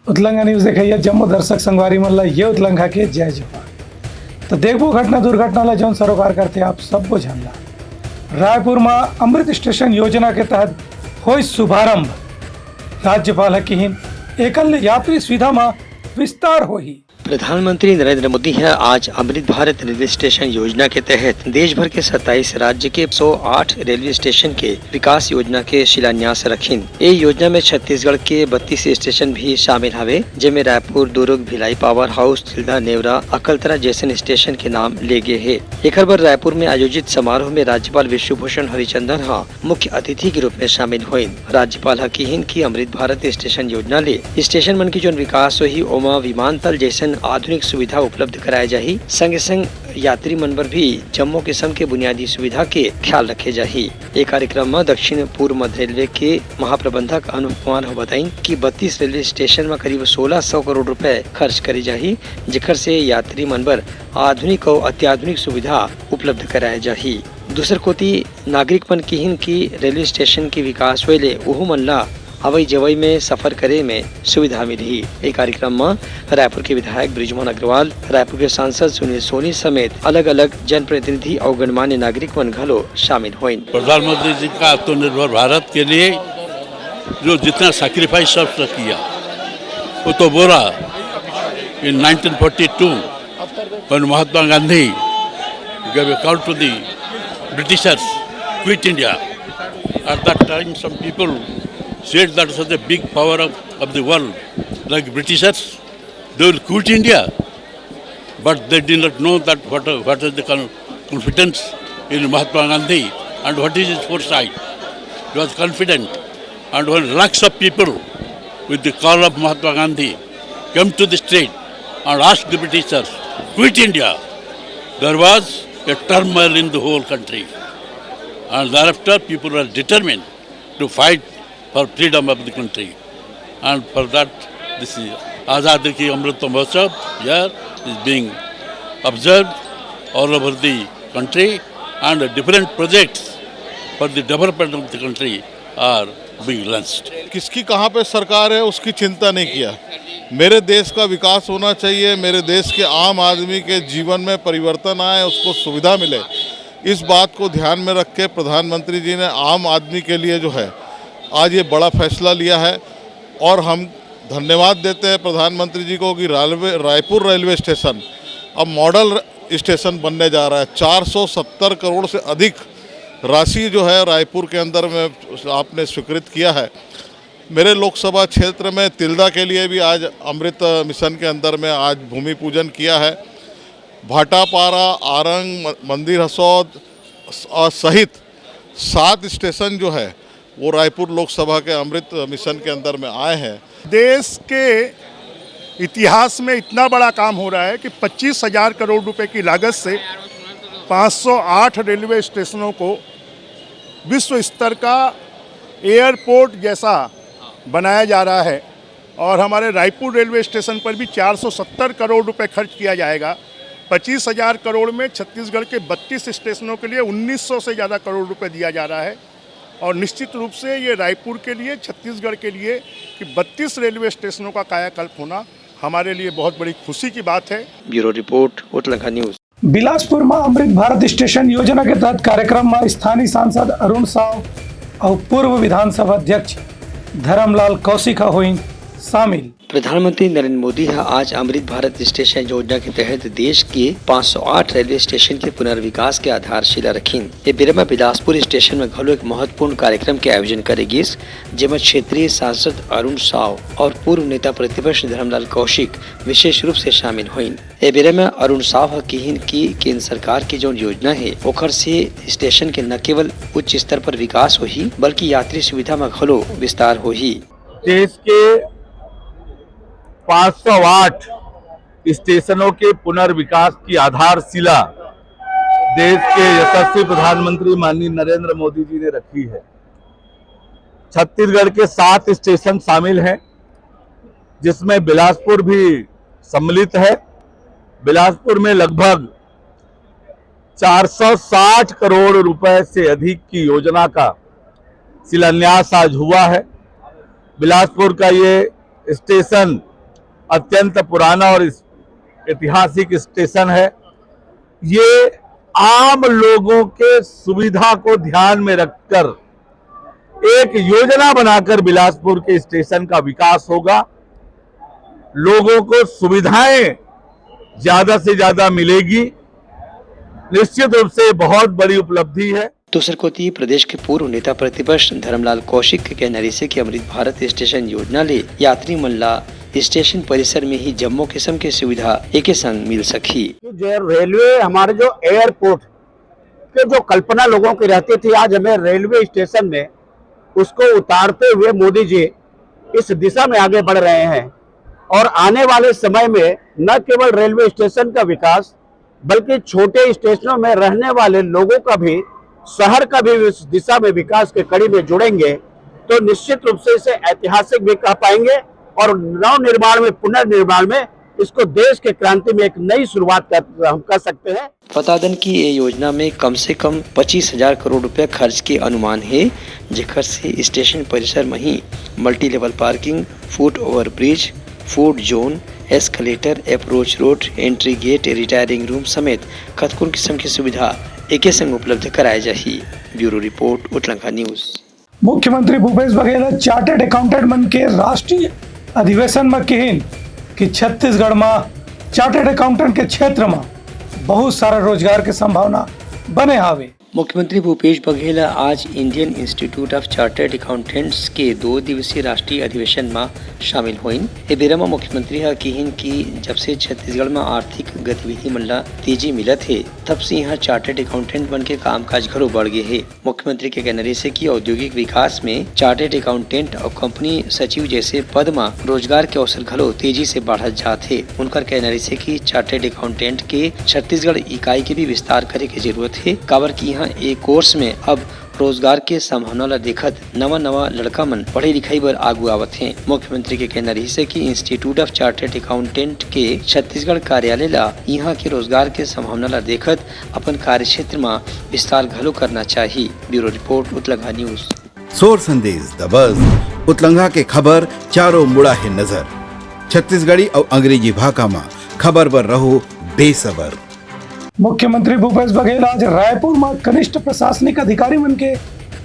उतलंगा news देखिए जम्मू दर्शक संगवारी मल्ला ये उतलंगा के जय जवान। तो देखो घटना दुर्घटना जौन सरोकार करते आप सबको जानला। रायपुर में अमृत स्टेशन योजना के तहत हो शुभारंभ। राज्यपाल हकीम एकल यात्री सुविधा में विस्तार होही। प्रधानमंत्री नरेंद्र मोदी है आज अमृत भारत रेलवे स्टेशन योजना के तहत देश भर के 27 राज्य के 108 रेलवे स्टेशन के विकास योजना के शिलान्यास रखीन। ये योजना में छत्तीसगढ़ के 32 स्टेशन भी शामिल हवे, जिनमें रायपुर, दुर्ग, भिलाई, पावर हाउस, तिल्दा, नेवरा, अकलतरा जैसे स्टेशन के नाम ले गए है। एक बार रायपुर में आयोजित समारोह में राज्यपाल विश्वभूषण हरिचंदन मुख्य अतिथि के रूप में शामिल हुए। राज्यपाल हकीन की अमृत भारत स्टेशन योजना ले स्टेशन मन की जो विकास हुई ओमा विमानतल जैसे आधुनिक सुविधा उपलब्ध कराए जाही। संगे संग यात्री मन पर भी जम्मू किस्म के बुनियादी सुविधा के ख्याल रखे जाही। एक कार्यक्रम में दक्षिण पूर्व मध्य रेलवे के महाप्रबंधक अनुप कुमार बताई कि 32 रेलवे स्टेशन में करीब 1600 करोड़ रुपए खर्च करी जाही, जिकर से यात्री मन पर आधुनिक और अत्याधुनिक सुविधा उपलब्ध कराए जाही। दूसर कोती नागरिक मन की रेलवे स्टेशन के विकास होले ओहू मन ला हवाई जवाई में सफर करे में सुविधा मिली। एक कार्यक्रम में रायपुर के विधायक बृजमोहन अग्रवाल, रायपुर के सांसद सुनील सोनी समेत अलग अलग जनप्रतिनिधि और गणमान्य नागरिक मन घलो शामिल हुए। प्रधानमंत्री जी का आत्मनिर्भर भारत के लिए जो जितना सैक्रिफाइस सब किया वो तो बोला। इन 1942 when Mahatma Gandhi gave a call to the Britishers, quit India. At that time some people said that such a big power of the world like Britishers, they will quit India. But they did not know that what is the confidence in Mahatma Gandhi and what is his foresight. He was confident, and when lakhs of people with the call of Mahatma Gandhi came to the street and asked the Britishers, quit India, there was a turmoil in the whole country. And thereafter people were determined to fight for freedom of the country. And for that, this is Azadi Ki Amrit Mahotsav here is being observed all over the country, and different projects for the development of the country are being launched. किसकी कहाँ पे सरकार है उसकी चिंता नहीं किया। मेरे देश का विकास होना चाहिए, मेरे देश के आम आदमी के जीवन में परिवर्तन आए, उसको सुविधा मिले, इस बात को ध्यान में रख के प्रधानमंत्री जी ने आम आदमी के लिए जो है आज ये बड़ा फैसला लिया है। और हम धन्यवाद देते हैं प्रधानमंत्री जी को कि रायपुर रेलवे स्टेशन अब मॉडल स्टेशन बनने जा रहा है। 470 करोड़ से अधिक राशि जो है रायपुर के अंदर में आपने स्वीकृत किया है। मेरे लोकसभा क्षेत्र में तिल्दा के लिए भी आज अमृत मिशन के अंदर में आज भूमि पूजन किया है। भाटापारा, आरंग, मंदिर हसौद सहित 7 स्टेशन जो है वो रायपुर लोकसभा के अमृत मिशन के अंदर में आए हैं। देश के इतिहास में इतना बड़ा काम हो रहा है कि 25,000 करोड़ रुपए की लागत से 508 रेलवे स्टेशनों को विश्व स्तर का एयरपोर्ट जैसा बनाया जा रहा है। और हमारे रायपुर रेलवे स्टेशन पर भी 470 करोड़ रुपए खर्च किया जाएगा। 25,000 करोड़ में छत्तीसगढ़ के 32 स्टेशनों के लिए 1900 से ज़्यादा करोड़ रुपए दिया जा रहा है। और निश्चित रूप से ये रायपुर के लिए, छत्तीसगढ़ के लिए कि 32 रेलवे स्टेशनों का कायाकल्प होना हमारे लिए बहुत बड़ी खुशी की बात है। ब्यूरो रिपोर्ट उतलंगा न्यूज। बिलासपुर में अमृत भारत स्टेशन योजना के तहत कार्यक्रम में स्थानीय सांसद अरुण साव और पूर्व विधानसभा अध्यक्ष धर्मलाल कौशिक हुई शामिल। प्रधानमंत्री नरेंद्र मोदी आज अमृत भारत स्टेशन योजना के तहत देश के 508 रेलवे स्टेशन के पुनर्विकास के आधारशिला रखीन। ये बिरमा बिलासपुर स्टेशन में घलो एक महत्वपूर्ण कार्यक्रम के आयोजन करेगी, जिसमें क्षेत्रीय सांसद अरुण साव और पूर्व नेता प्रतिपक्ष धर्मलाल कौशिक विशेष रूप से शामिल हुई। ये बिरमा अरुण साव की केंद्र सरकार की जो योजना है ओखर से स्टेशन के न केवल उच्च स्तर पर विकास होही बल्कि यात्री सुविधा में घलो विस्तार होही। देश के 508 स्टेशनों के पुनर्विकास की आधारशिला देश के यशस्वी प्रधानमंत्री माननीय नरेंद्र मोदी जी ने रखी है। छत्तीसगढ़ के 7 स्टेशन शामिल हैं, जिसमें बिलासपुर भी सम्मिलित है। बिलासपुर में लगभग 460 करोड़ रुपए से अधिक की योजना का शिलान्यास आज हुआ है। बिलासपुर का ये स्टेशन अत्यंत पुराना और ऐतिहासिक स्टेशन है। ये आम लोगों के सुविधा को ध्यान में रखकर एक योजना बनाकर बिलासपुर के स्टेशन का विकास होगा। लोगों को सुविधाएं ज्यादा से ज्यादा मिलेगी। निश्चित रूप से बहुत बड़ी उपलब्धि है। दूसर कोती प्रदेश के पूर्व नेता प्रतिपक्ष धर्मलाल कौशिक के कहना से कि अमृत भारत स्टेशन योजना ले यात्री मन ला स्टेशन परिसर में ही जम्मो किस्म के सुविधा एक संग मिल सकी। जो रेलवे हमारे जो एयरपोर्ट के जो कल्पना लोगों की रहती थी, आज हमें रेलवे स्टेशन में उसको उतारते हुए मोदी जी इस दिशा में आगे बढ़ रहे हैं और आने वाले समय में न केवल रेलवे स्टेशन का विकास बल्कि छोटे स्टेशनों में रहने वाले लोगों का भी, शहर का भी इस दिशा में विकास के कड़ी में जुड़ेंगे तो निश्चित रूप से इसे ऐतिहासिक भी कह पाएंगे और नव निर्माण में, पुनर्निर्माण में इसको देश के क्रांति में एक नई शुरुआत हम कर सकते हैं। बता दें कि ये योजना में कम से कम 25,000 करोड़ रुपया खर्च के अनुमान है, जेकर से स्टेशन परिसर में ही multi level parking, foot over bridge, food zone, escalator, approach road, entry gate, retiring room समेत कतकुन किस्म की सुविधा एक संग उपलब्ध कराई जाही। ब्यूरो रिपोर्ट उत्तलंका न्यूज। मुख्यमंत्री भूपेश बघेल चार्टर्ड अकाउंटेंट मन के राष्ट्रीय अधिवेशन में कहिन कि छत्तीसगढ़ में चार्टर्ड अकाउंटेंट के क्षेत्र में बहुत सारा रोजगार के संभावना बने हावे। मुख्यमंत्री भूपेश बघेल आज Indian institute of chartered accountants के 2 दिवसीय राष्ट्रीय अधिवेशन में शामिल हुईन। ए बेरा में मुख्यमंत्री कहिन कि जब से छत्तीसगढ़ में आर्थिक गतिविधि मन ला तेजी मिलत है, तब से यहाँ चार्टर्ड अकाउंटेंट बन के कामकाज घरो बढ़ गए है। मुख्यमंत्री के कहने से कि औद्योगिक विकास में चार्टर्ड अकाउंटेंट और कंपनी सचिव जैसे पद में रोजगार के अवसर घलो तेजी से बढ़त जाते। उनकर कहने से कि चार्टर्ड अकाउंटेंट के छत्तीसगढ़ इकाई के भी विस्तार करे की जरूरत है, काबर की एक कोर्स में अब रोजगार के संभावना ला देखत नवा लड़का मन पढ़े लिखाई बर आगू आवत हैं। मुख्यमंत्री के कहना रही से कि इंस्टीट्यूट ऑफ चार्टर्ड अकाउंटेंट के छत्तीसगढ़ कार्यालय ला यहाँ के रोजगार के संभावना ला देखत अपन कार्य क्षेत्र में विस्तार घलो करना चाहिए। ब्यूरो रिपोर्ट उत्तलंगा न्यूज। सोर संदेश द बज़ उत्तलंगा के खबर चारों मुड़ा है नजर। छत्तीसगढ़ी और अंग्रेजी भाषा में खबर पर रहो बेसबर। मुख्यमंत्री भूपेश बघेल आज रायपुर में कनिष्ठ प्रशासनिक अधिकारी मन के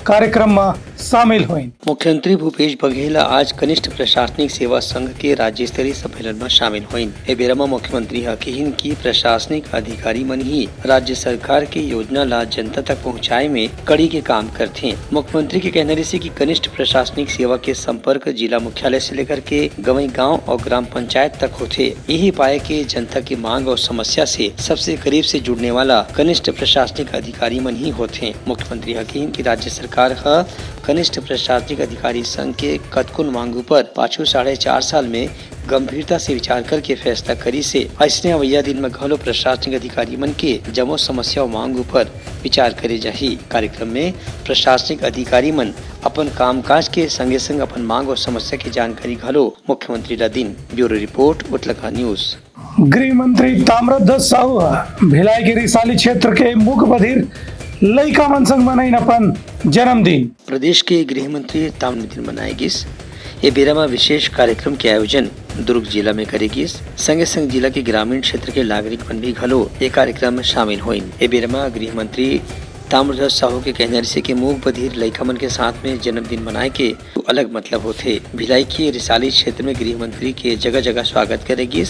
कार्यक्रम में शामिल हुए। मुख्यमंत्री भूपेश बघेल आज कनिष्ठ प्रशासनिक सेवा संघ के राज्य स्तरीय सम्मेलन में शामिल हुए। ए बेरा में मुख्यमंत्री कहिन की प्रशासनिक अधिकारी मन ही राज्य सरकार की योजना ला जनता तक पहुँचाए में कड़ी के काम करते। मुख्यमंत्री के कहने से कि कनिष्ठ प्रशासनिक सेवा के संपर्क जिला मुख्यालय से लेकर के गवई गाँव और ग्राम पंचायत तक होते। यही पाए के जनता की मांग और समस्या से सबसे करीब से जुड़ने वाला कनिष्ठ प्रशासनिक अधिकारी मन ही होते। मुख्यमंत्री कहिन की राज्य सरकार कनिष्ठ प्रशासनिक अधिकारी संघ के कतकुन मांगों पर पाछू 4.5 साल में गंभीरता से विचार करके फैसला करी से ऐसने अवैया दिन में घलो प्रशासनिक अधिकारी मन के जमो समस्या और मांगों पर विचार करे जाही। कार्यक्रम में प्रशासनिक अधिकारी मन अपन कामकाज के संगे संग अपन मांग और समस्या की जानकारी घलो मुख्यमंत्री ला दिन। ब्यूरो रिपोर्ट उत्तलंका न्यूज। गृह मंत्री ताम्रध्वज साहू भिलाई के रिसाली क्षेत्र के मुख बधिर लइका मन संग मनाइन अपन जन्मदिन। प्रदेश के गृह मंत्री ताम्रध्वज मनाएगिस। ये बेरा में विशेष कार्यक्रम के आयोजन दुर्ग जिला में करेगी। संगे संग जिला के ग्रामीण क्षेत्र के नागरिक मन भी घलो ये कार्यक्रम में शामिल हुए। ये बेरा में गृह मंत्री ताम्रध्वज साहू के कहने से कि मूक बधिर लइका मन के साथ में जन्मदिन मनाए के तो अलग मतलब होते। भिलाई के रिसाली क्षेत्र में गृह मंत्री के जगह जगह स्वागत करेगी।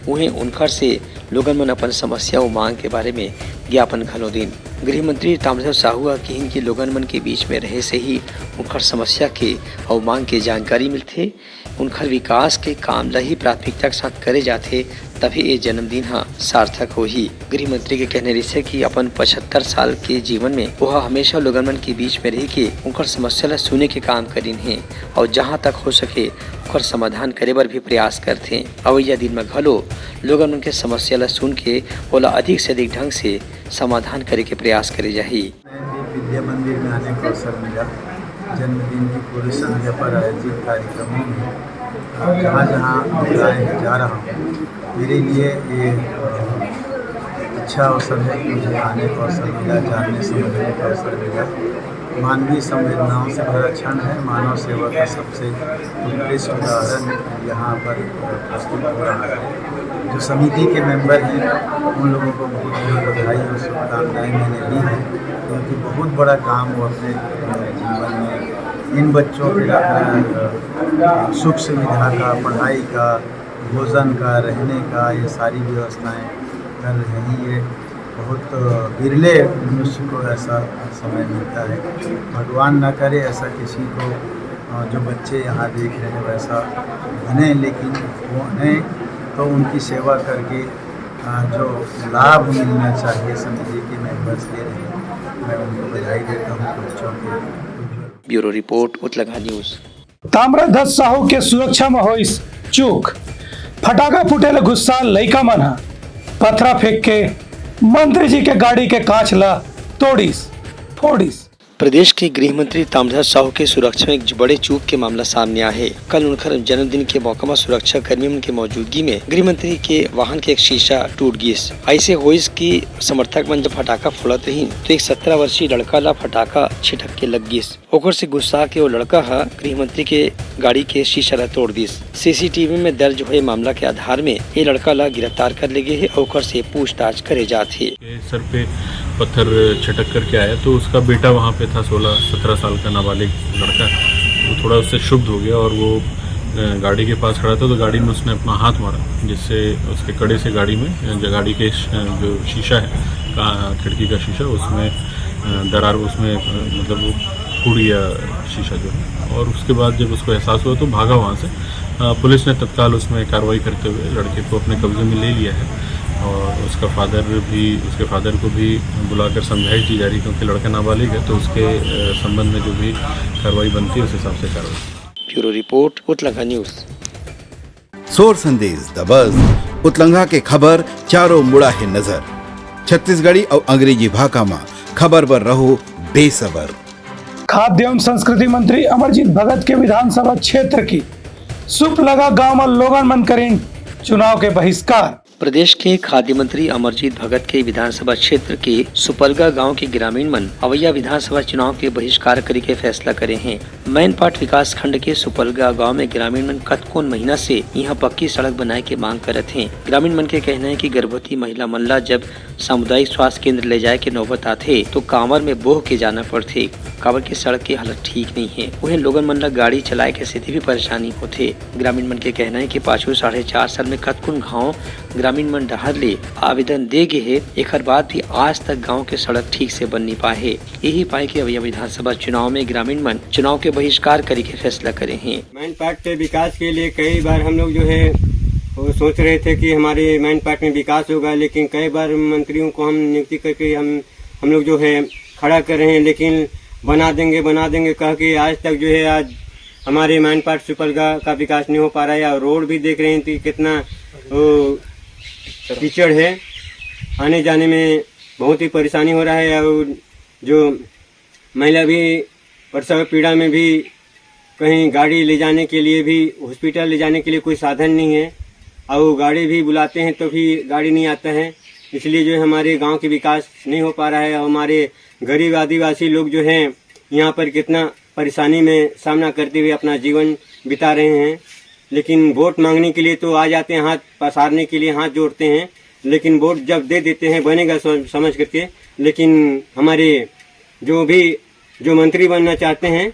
उन्हें उनकर से लोगन मन अपन समस्या और मांग के बारे में ज्ञापन घलो दिन। गृह मंत्री ताम्रध्वज साहू कहिन कि लोगन मन के बीच में रहे से ही उनकर समस्या के और मांग के जानकारी मिलते। उनकर विकास के काम ला ही प्राथमिकता के साथ करे जाते, तभी ये जन्मदिन सार्थक हो ही। गृह मंत्री के कहने से कि अपन 75 साल के जीवन में वह हमेशा लोगन मन के बीच में रह के उनकर समस्या ला सुने के काम करीन है और जहाँ तक हो सके उनकर समाधान करे बर भी प्रयास करते। अवैया दिन में घलो लोगन मन के समस्या ला सुन के ओला अधिक से अधिक ढंग से समाधान करे के प्रयास करे जाही। विद्या मंदिर में आने का अवसर मिला। जन्मदिन की पूर्व संध्या पर आयोजित कार्यक्रमों में जहाँ जहाँ बुलाए जा रहा हूँ, मेरे लिए ये अच्छा अवसर है कि मुझे आने का अवसर मिला, जानने समझने का अवसर मिला मानवीय संवेदनाओं से भरा क्षण है। मानव सेवा का सबसे उत्कृष्ट उदाहरण यहाँ पर प्रस्तुत हो रहा है। जो समिति के मेंबर हैं उन लोगों को बहुत बहुत बधाई और शुभकामनाएं मैंने दी हैं, क्योंकि बहुत बड़ा काम वो अपने जीवन में इन बच्चों के सुख सुविधा का, पढ़ाई का, भोजन का, रहने का, ये सारी व्यवस्थाएं कर रहे हैं। ये बहुत विरले मनुष्य को ऐसा समय मिलता है। भगवान न करे ऐसा किसी को जो बच्चे यहाँ देख रहे हैं वैसा बने, लेकिन वो नहीं तो उनकी सेवा करके जो लाभ मिलना चाहिए समिति के मेंबर्स ले रहे हैं, मैं उनको बधाई देता हूँ बच्चों के। ब्यूरो रिपोर्ट उत्तलंघा न्यूज। ताम्रध्वज साहू के सुरक्षा में होइस चूक, फटाका फुटेल गुस्सा लइका मन हा, पथरा फेंक के मंत्री जी के गाड़ी के कांच ला तोड़िस फोड़िस। प्रदेश के गृह मंत्री ताम्रध्वज साहू के सुरक्षा में एक बड़े चूक के मामला सामने आया है। कल उनका जन्मदिन के मौका में सुरक्षा कर्मियों की मौजूदगी में गृह मंत्री के वाहन के एक शीशा टूट गया। ऐसे होइस की समर्थक मन जब फटाका फोड़त रही तो एक 17 वर्षीय लड़का ला फटाका छिटक के लग गया। ओकर से गुस्सा के वो लड़का हा गृह मंत्री के गाड़ी के शीशा ला तोड़ दिस। सीसीटीवी में दर्ज हुए मामला के आधार में ये लड़का ला गिरफ्तार कर ले गए है। ओकर से पूछताछ करे जाते। सर पे पत्थर छिटक करके आया तो उसका बेटा वहाँ पे था, 16-17 साल का नाबालिग लड़का। वो थोड़ा उससे क्षुब्ध हो गया और वो गाड़ी के पास खड़ा था तो गाड़ी में उसने अपना हाथ मारा, जिससे उसके कड़े से गाड़ी में जो गाड़ी के जो शीशा है, खिड़की का शीशा, उसमें दरार, उसमें मतलब वो टूट गया शीशा जो है। और उसके बाद जब उसको एहसास हुआ तो भागा वहाँ से। पुलिस ने तत्काल उसमें कार्रवाई करते हुए लड़के को अपने कब्जे में ले लिया है और उसके फादर को भी बुलाकर समझाइश दी जा रही है, क्योंकि लड़का नाबालिग है तो उसके संबंध में जो भी कार्रवाई बनती है उस हिसाब से कार्रवाई। ब्यूरो रिपोर्ट उत्तलंघा न्यूज। सोर संदेश द बज़ उतलंघा के खबर चारों मुड़ा है नजर। छत्तीसगढ़ी और अंग्रेजी भाषा में खबर पर रहो बेसबर। खाद्य एवं संस्कृति मंत्री अमरजीत भगत के विधानसभा क्षेत्र की सुपलगा गांव में लोगन मन करें चुनाव के बहिष्कार। प्रदेश के खाद्य मंत्री अमरजीत भगत के विधानसभा क्षेत्र के सुपलगा गांव के ग्रामीण मन अवैया विधानसभा चुनाव के बहिष्कार करे के फैसला करे हैं। मैनपाट विकास खंड के सुपलगा गांव में ग्रामीण मन कतकोन महीना से यहाँ पक्की सड़क बनाए के मांग करत हैं। ग्रामीण मन के कहना है कि गर्भवती महिला मन ला जब सामुदायिक स्वास्थ्य केंद्र ले जाए के नौबत आथे तो कांवर में बोह के जाना पड़थे। कांवर की सड़क की हालत ठीक नहीं है। उन्हें लोगन मन ला गाड़ी चलाए के स्थिति भी परेशानी होथे। ग्रामीण मन के कहना है कि पाछू 4.5 साल में कतकुन गाँव ग्रामीण मन डहर ले आवेदन दे गए है, एक बाद भी आज तक गांव के सड़क ठीक से बन नहीं पाए है। यही पाए कि अवैया विधानसभा चुनाव में ग्रामीण मन चुनाव के बहिष्कार करे के फैसला करे हैं। मैनपाट के विकास के लिए कई बार हम लोग जो है वो सोच रहे थे कि हमारे मैनपाट में विकास होगा, लेकिन कई बार मंत्रियों को हम नियुक्ति करके हम लोग जो है खड़ा कर रहे हैं, लेकिन बना देंगे कह के आज तक जो है आज हमारे मैनपाट सुपलगा का विकास नहीं हो पा रहा है। और रोड भी देख रहे हैं कि कितना कीचड़ है, आने जाने में बहुत ही परेशानी हो रहा है। और जो महिला भी प्रसव पीड़ा में भी कहीं गाड़ी ले जाने के लिए भी, हॉस्पिटल ले जाने के लिए कोई साधन नहीं है, और गाड़ी भी बुलाते हैं तो भी गाड़ी नहीं आता है। इसलिए जो है हमारे गांव के विकास नहीं हो पा रहा है। और हमारे गरीब आदिवासी लोग जो हैं यहाँ पर कितना परेशानी में सामना करते हुए अपना जीवन बिता रहे हैं। लेकिन वोट मांगने के लिए तो आ जाते हैं, हाथ पसारने के लिए हाथ जोड़ते हैं, लेकिन वोट जब दे देते हैं बनेगा समझ करके, लेकिन हमारे जो मंत्री बनना चाहते हैं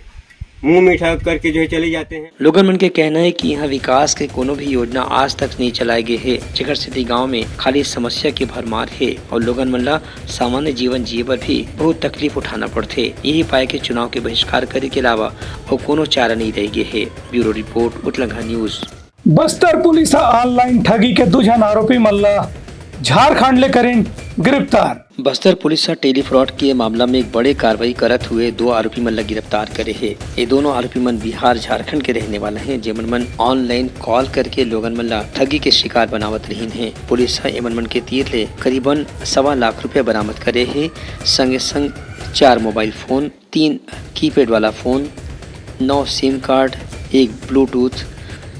मुंह मीठा करके जो है चले जाते हैं। लोगन मन के कहना है कि यहाँ विकास के कोनो भी योजना आज तक नहीं चलाए गए है। जेकर स्थिति गांव में खाली समस्या की भरमार है और लोगन मन ला सामान्य जीवन जिए पर भी बहुत तकलीफ उठाना पड़ते। यही पाए के चुनाव के बहिष्कार करे के अलावा और कोनो चारा नहीं रह गए है। ब्यूरो रिपोर्ट उत्तलंघा न्यूज। बस्तर पुलिस ऑनलाइन ठगी के 2 जन आरोपी मल्ला झारखंड ले करें गिरफ्तार। बस्तर पुलिस टेली फ्रॉड के मामला में एक बड़े कार्रवाई करत हुए 2 आरोपी मन ला गिरफ्तार करे है। ये दोनों आरोपी मन बिहार झारखंड के रहने वाले हैं, जेमन मन ऑनलाइन कॉल करके लोगन मन ला ठगी के शिकार बनावत रही है। पुलिस एमन मन के तीर ले करीबन 1.25 लाख रुपया बरामद करे है। संगे संग 4 मोबाइल फोन, 3 कीपैड वाला phone, 9 SIM card, 1 Bluetooth,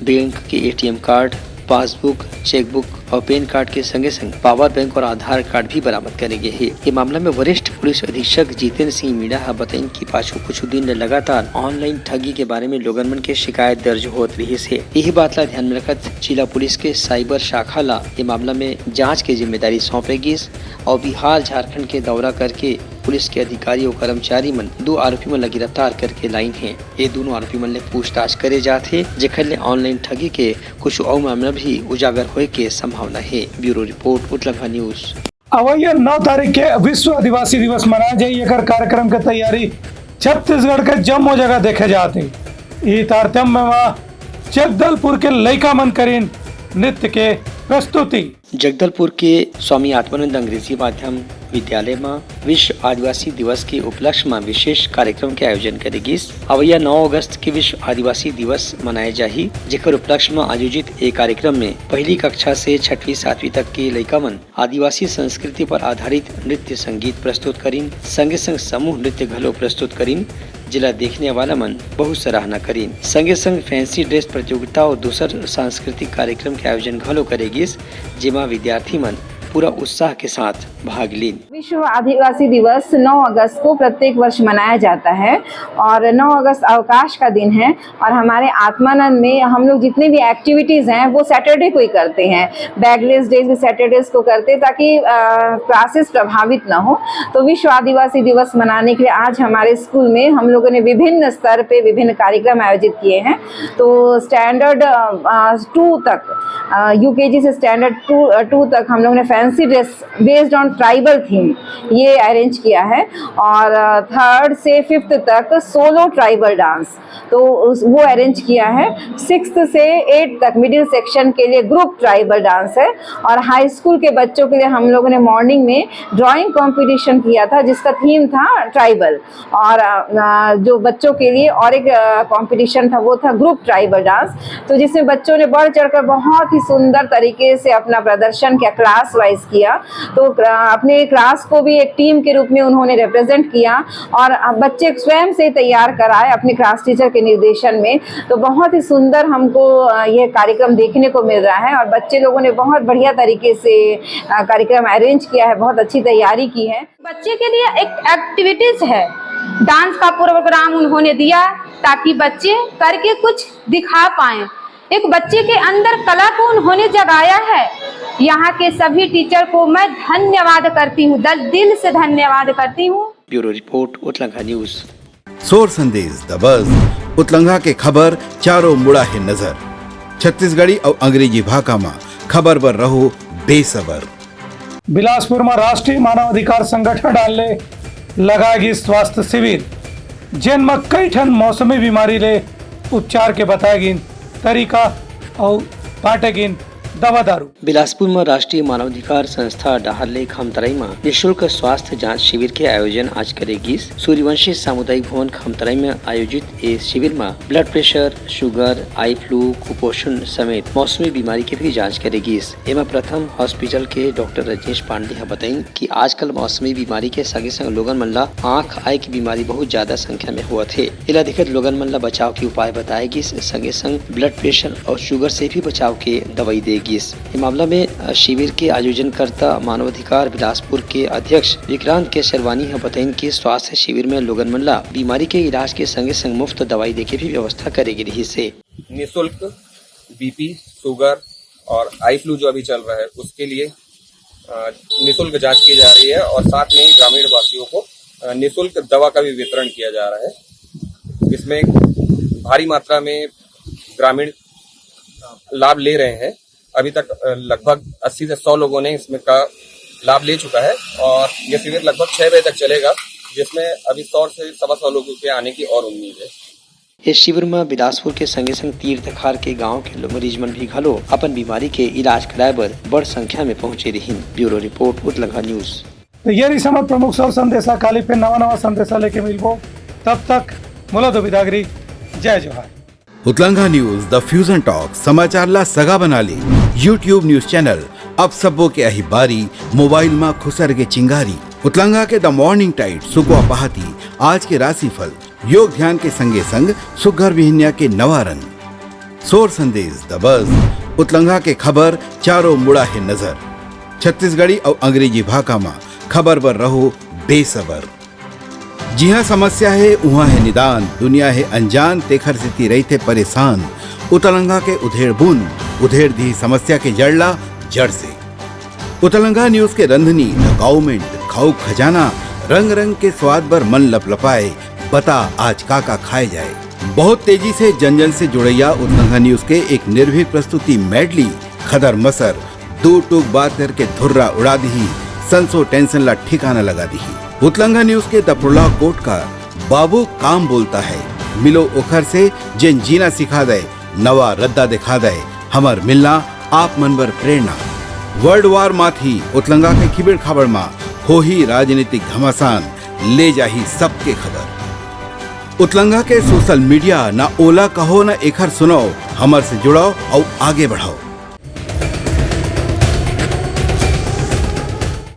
bank के ATM कार्ड, पासबुक, चेकबुक और पैन कार्ड के संगे संग पावर बैंक और आधार कार्ड भी बरामद करे गए हैं। ये मामला में वरिष्ठ पुलिस अधीक्षक जितेंद्र सिंह मीणा बताइन कि पाछू कुछ दिन लगातार ऑनलाइन ठगी के बारे में लोगन मन के शिकायत दर्ज होत रही से। यही बात ला ध्यान में रखत जिला पुलिस के साइबर शाखा ला ये मामला में जांच की जिम्मेदारी सौंपेगी और बिहार झारखंड के दौरा करके पुलिस के अधिकारी और कर्मचारी मन 2 आरोपी मन गिरफ्तार करके लाइन है। ये दोनों आरोपी मन ले पूछताछ करे जाते जेखर ले ऑनलाइन ठगी के कुछ और मामला भी उजागर होए के संभावना है। ब्यूरो रिपोर्ट उत्लंघा न्यूज। अवैया 9 तारीख के विश्व आदिवासी दिवस मनाए जाये एकर कार्यक्रम के तैयारी छत्तीसगढ़ के जम्मू जगह देखे जाते। ई तारतम्य में वहाँ जगदलपुर के लइका मन करीन नृत्य के प्रस्तुति। जगदलपुर के स्वामी आत्मानंद अंग्रेजी माध्यम विद्यालय में विश्व आदिवासी दिवस के उपलक्ष्य में विशेष कार्यक्रम के आयोजन करेगी। अवैया 9 अगस्त के विश्व आदिवासी दिवस मनाए जाही जेकर उपलक्ष्य में आयोजित एक कार्यक्रम में पहली कक्षा से 6वीं 7वीं तक के लइका मन आदिवासी संस्कृति पर आधारित नृत्य संगीत प्रस्तुत करीन, संगे संग समूह नृत्य घलो प्रस्तुत करीन। जिला देखने वाला मन बहुत सराहना करीन। संगे संग फैंसी ड्रेस प्रतियोगिता और दूसर सांस्कृतिक कार्यक्रम के आयोजन घलो करेगी जेमा विद्यार्थी मन पूरा उत्साह के साथ भाग लीन। विश्व आदिवासी दिवस 9 अगस्त को प्रत्येक वर्ष मनाया जाता है और 9 अगस्त अवकाश का दिन है और हमारे आत्मानंद में हम लोग जितने भी एक्टिविटीज़ हैं वो सैटरडे को ही करते हैं। बैगलेस डेज भी सैटरडेज को करते हैं ताकि क्लासेस प्रभावित ना हो। तो विश्व आदिवासी दिवस मनाने के लिए आज हमारे स्कूल में हम लोगों ने विभिन्न स्तर पे विभिन्न कार्यक्रम आयोजित किए हैं। तो स्टैंडर्ड 2 तक UKG से स्टैंडर्ड 2 तक हम लोगों ने fancy dress based on tribal theme ये अरेंज किया है और 3rd से 5th तक सोलो ट्राइबल डांस तो वो अरेंज किया है। 6th से 8th तक मिडिल सेक्शन के लिए ग्रुप ट्राइबल डांस है और हाई स्कूल के बच्चों के लिए हम लोगों ने मॉर्निंग में ड्राइंग कंपटीशन किया था जिसका थीम था ट्राइबल और जो बच्चों के लिए और एक कंपटीशन था वो था ग्रुप ट्राइबल डांस। तो जिसमें बच्चों ने बढ़ चढ़कर बहुत ही सुंदर तरीके से अपना प्रदर्शन किया, क्लास वाइज किया। तो अपने क्लास को भी एक टीम के रूप में उन्होंने रिप्रेजेंट किया और बच्चे स्वयं से तैयार कराए अपने क्लास टीचर के निर्देशन में। तो बहुत ही सुंदर हमको यह कार्यक्रम देखने को मिल रहा है और बच्चे लोगों ने बहुत बढ़िया तरीके से कार्यक्रम अरेंज किया है, बहुत अच्छी तैयारी की है। बच्चे के लिए एक एक्टिविटीज है, डांस का प्रोग्राम उन्होंने दिया ताकि बच्चे करके कुछ दिखा पाएं। एक बच्चे के अंदर कला को उन्होंने जगाया है। यहाँ के सभी टीचर को मैं धन्यवाद करती हूँ, दिल से धन्यवाद करती हूँ। ब्यूरो रिपोर्ट उत्लंघा न्यूज। सोर संदेश द बज़ उत्लंघा के खबर चारों मुड़ा है नजर। छत्तीसगढ़ी और अंग्रेजी भाषा में खबर पर रहो बेसबर। बिलासपुर में राष्ट्रीय मानवाधिकार संगठन डालने लगाएगी स्वास्थ्य शिविर जिन में कई ठन मौसमी बीमारी ले उपचार के बताएगी तरीका और बांटेगी दवा दारू। बिलासपुर में राष्ट्रीय मानवाधिकार संस्था डाहरले खमतराई में निःशुल्क स्वास्थ्य जांच शिविर के आयोजन आज करेगी। सूर्यवंशी सामुदायिक भवन खमतराई में आयोजित इस शिविर में blood pressure, sugar, eye flu, कुपोषण समेत मौसमी बीमारी की भी जांच करेगी। एवं प्रथम हॉस्पिटल के डॉक्टर रजनीश पांडे बताई कि आजकल मौसमी बीमारी के संगे संग लोगन मन ला आँख आय की बीमारी बहुत ज्यादा संख्या में हुआ थे। इला दिक्कत लोगन मन ला बचाव के उपाय बताएगी, संगे संग ब्लड प्रेशर और शुगर से भी बचाव के दवाई देगी। इस मामला में शिविर के आयोजनकर्ता मानवाधिकार बिलासपुर के अध्यक्ष विक्रांत के शर्वानी बताइन कि स्वास्थ्य शिविर में लोगन मन ला बीमारी के इलाज के संगे संग मुफ्त दवाई देके भी व्यवस्था करेगी। रही से निःशुल्क बीपी, शुगर और आई फ्लू जो अभी चल रहा है उसके लिए निःशुल्क जांच की जा रही है और साथ में ग्रामीण वासियों को निःशुल्क दवा का भी वितरण किया जा रहा है। इसमें भारी मात्रा में ग्रामीण लाभ ले रहे हैं। अभी तक लगभग 80 से 100 लोगों ने इसमें का लाभ ले चुका है और ये शिविर लगभग 6 बजे तक चलेगा, जिसमें अभी 100 से 125 लोगों के आने की और उम्मीद है। इस शिविर में बिलासपुर के संगे संग तीर्थखार के गांव के मरीज मन भी घलो अपन बीमारी के इलाज कराए बर बड़ संख्या में पहुंचे रही। ब्यूरो रिपोर्ट उत्लंघा न्यूज। तो ये समझ प्रमुख सब संदेशा काली पे नवा संदेशा लेके मिलबो। तब तक मुला दो विदागरी। जय जोहार। उत्लंघा न्यूज द फ्यूजन टॉक समाचार ला सगा बना ली। यूट्यूब न्यूज चैनल अब सबो के अही बारी मोबाइल में खुसर के चिंगारी। उत्लंघा के द मॉर्निंग टाइट सुगवा पहाती आज के राशिफल योग ध्यान के संगे संग सुघर विहिन्या के नवा रंग। सोर संदेश द बज़ उत्लंघा के खबर चारों मुड़ा है नजर। छत्तीसगढ़ी और अंग्रेजी भाषा में खबर पर रहो बेसबर। जी हाँ, समस्या है वहाँ है निदान, दुनिया है अनजान, तेखर से रही थे परेशान। उतलंगा के उधेड़ बुन, उधेड़ दी समस्या के जड़ला जड़ से। उतलंगा न्यूज के रंधनी गवर्नमेंट खाऊ खजाना, रंग रंग के स्वाद पर मन लपलपाए, बता आज का खाए जाए। बहुत तेजी से जन जन से जुड़ैया उतलंगा न्यूज के एक निर्भीक प्रस्तुति मेडली खदर मसर, दो टूक बात करके धुर्रा उड़ा दी, संसो टेंशन ला ठिकाना लगा दी। उतलंगा न्यूज के दपुरला कोट का बाबू काम बोलता है, मिलो ओखर से जिन जीना सिखा दे, नवा रद्दा दिखा दे, हमर मिलना आप मन बर प्रेरणा। वर्ल्ड वार माथी उतलंगा के खिबड़ खबर मा हो ही राजनीतिक घमासान, ले जाही सबके खबर। उतलंगा के सोशल मीडिया ना ओला कहो ना एखर सुनो, हमर से जुड़ो और आगे बढ़ाओ।